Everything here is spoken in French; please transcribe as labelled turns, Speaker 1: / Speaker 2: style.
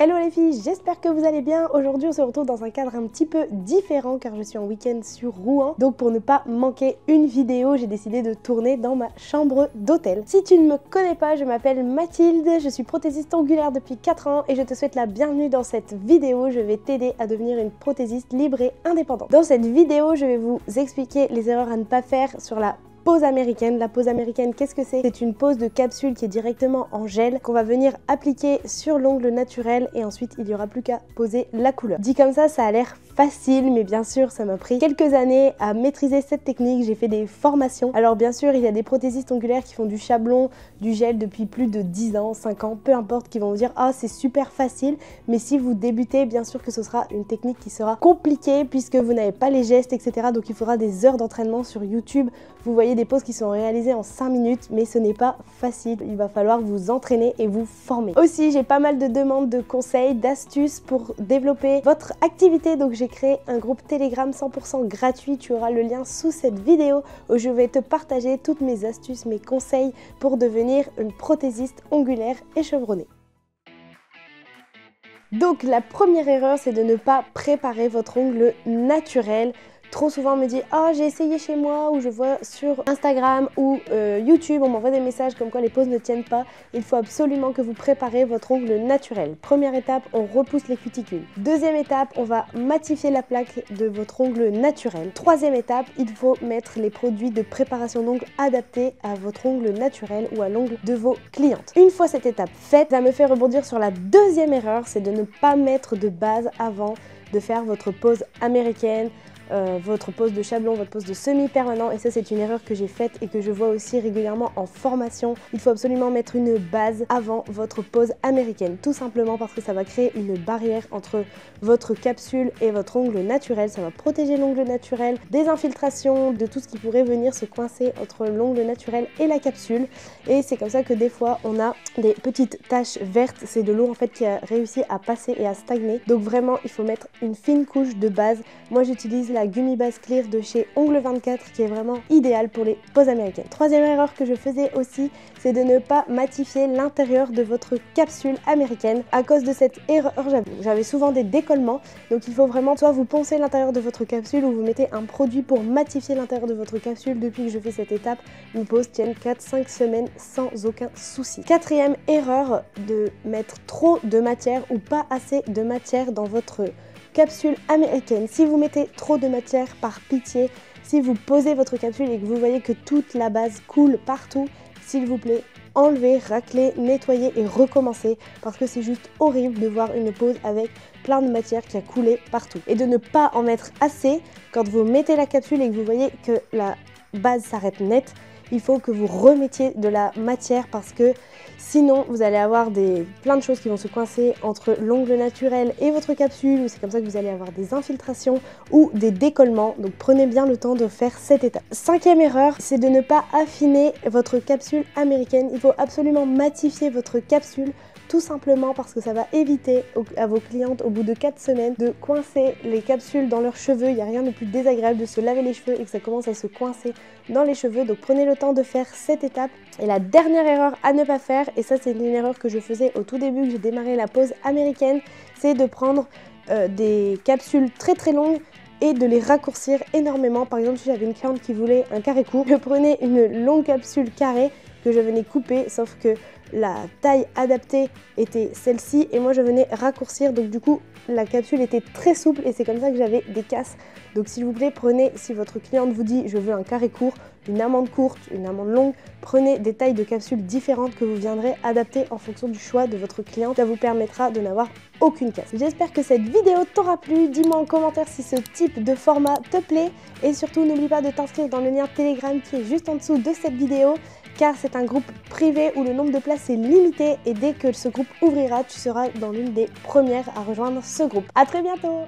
Speaker 1: Hello les filles, j'espère que vous allez bien. Aujourd'hui on se retrouve dans un cadre un petit peu différent car je suis en week-end sur Rouen. Donc pour ne pas manquer une vidéo, j'ai décidé de tourner dans ma chambre d'hôtel. Si tu ne me connais pas, je m'appelle Mathilde, je suis prothésiste ongulaire depuis 4 ans et je te souhaite la bienvenue dans cette vidéo. Je vais t'aider à devenir une prothésiste libre et indépendante. Dans cette vidéo, je vais vous expliquer les erreurs à ne pas faire sur la pose américaine. La pose américaine, qu'est-ce que c'est? C'est une pose de capsule qui est directement en gel qu'on va venir appliquer sur l'ongle naturel et ensuite il n'y aura plus qu'à poser la couleur. Dit comme ça a l'air facile, mais bien sûr ça m'a pris quelques années à maîtriser cette technique. J'ai fait des formations. Alors bien sûr il y a des prothésistes ongulaires qui font du chablon, du gel depuis plus de 10 ans, 5 ans, peu importe, qui vont vous dire ah c'est super facile, mais si vous débutez, bien sûr que ce sera une technique qui sera compliquée puisque vous n'avez pas les gestes, etc. Donc il faudra des heures d'entraînement sur YouTube. Vous voyez des poses qui sont réalisées en 5 minutes, mais ce n'est pas facile. Il va falloir vous entraîner et vous former. Aussi, j'ai pas mal de demandes de conseils, d'astuces pour développer votre activité. Donc j'ai créé un groupe Telegram 100% gratuit. Tu auras le lien sous cette vidéo où je vais te partager toutes mes astuces, mes conseils pour devenir une prothésiste ongulaire et chevronnée. Donc la première erreur, c'est de ne pas préparer votre ongle naturel. Trop souvent on me dit « Ah, j'ai essayé chez moi » ou je vois sur Instagram ou YouTube, on m'envoie des messages comme quoi les poses ne tiennent pas. Il faut absolument que vous préparez votre ongle naturel. Première étape, on repousse les cuticules. Deuxième étape, on va matifier la plaque de votre ongle naturel. Troisième étape, il faut mettre les produits de préparation d'ongles adaptés à votre ongle naturel ou à l'ongle de vos clientes. Une fois cette étape faite, ça me fait rebondir sur la deuxième erreur, c'est de ne pas mettre de base avant de faire votre pose américaine, votre pose de chablon, votre pose de semi-permanent, et ça c'est une erreur que j'ai faite et que je vois aussi régulièrement en formation. Il faut absolument mettre une base avant votre pose américaine, tout simplement parce que ça va créer une barrière entre votre capsule et votre ongle naturel. Ça va protéger l'ongle naturel des infiltrations, de tout ce qui pourrait venir se coincer entre l'ongle naturel et la capsule, et c'est comme ça que des fois on a des petites taches vertes. C'est de l'eau en fait qui a réussi à passer et à stagner, donc vraiment il faut mettre une fine couche de base. Moi j'utilise la Gummy Base Clear de chez Ongle 24 qui est vraiment idéale pour les poses américaines. Troisième erreur que je faisais aussi, c'est de ne pas matifier l'intérieur de votre capsule américaine. À cause de cette erreur, j'avais souvent des décollements, donc il faut vraiment soit vous poncez l'intérieur de votre capsule ou vous mettez un produit pour matifier l'intérieur de votre capsule. Depuis que je fais cette étape, mes poses tiennent 4-5 semaines sans aucun souci. Quatrième erreur, de mettre trop de matière ou pas assez de matière dans votre capsule américaine. Si vous mettez trop de matière, par pitié, si vous posez votre capsule et que vous voyez que toute la base coule partout, s'il vous plaît, enlevez, raclez, nettoyez et recommencez, parce que c'est juste horrible de voir une pose avec plein de matière qui a coulé partout. Et de ne pas en mettre assez. Quand vous mettez la capsule et que vous voyez que la base s'arrête net, il faut que vous remettiez de la matière parce que sinon vous allez avoir plein de choses qui vont se coincer entre l'ongle naturel et votre capsule, ou c'est comme ça que vous allez avoir des infiltrations ou des décollements. Donc prenez bien le temps de faire cette étape. Cinquième erreur, c'est de ne pas affiner votre capsule américaine. Il faut absolument matifier votre capsule, tout simplement parce que ça va éviter à vos clientes au bout de 4 semaines de coincer les capsules dans leurs cheveux. Il n'y a rien de plus désagréable de se laver les cheveux et que ça commence à se coincer dans les cheveux. Donc prenez le temps de faire cette étape. Et la dernière erreur à ne pas faire, et ça c'est une erreur que je faisais au tout début que j'ai démarré la pose américaine, c'est de prendre des capsules très très longues et de les raccourcir énormément. Par exemple, si j'avais une cliente qui voulait un carré court, je prenais une longue capsule carrée que je venais couper, sauf que la taille adaptée était celle-ci et moi je venais raccourcir, donc du coup la capsule était très souple et c'est comme ça que j'avais des casses. Donc s'il vous plaît, prenez, si votre cliente vous dit je veux un carré court, une amande courte, une amande longue, prenez des tailles de capsules différentes que vous viendrez adapter en fonction du choix de votre cliente. Ça vous permettra de n'avoir aucune casse. J'espère que cette vidéo t'aura plu. Dis-moi en commentaire si ce type de format te plaît et surtout n'oublie pas de t'inscrire dans le lien Telegram qui est juste en dessous de cette vidéo, car c'est un groupe privé où le nombre de places est limité et dès que ce groupe ouvrira, tu seras dans l'une des premières à rejoindre ce groupe. À très bientôt!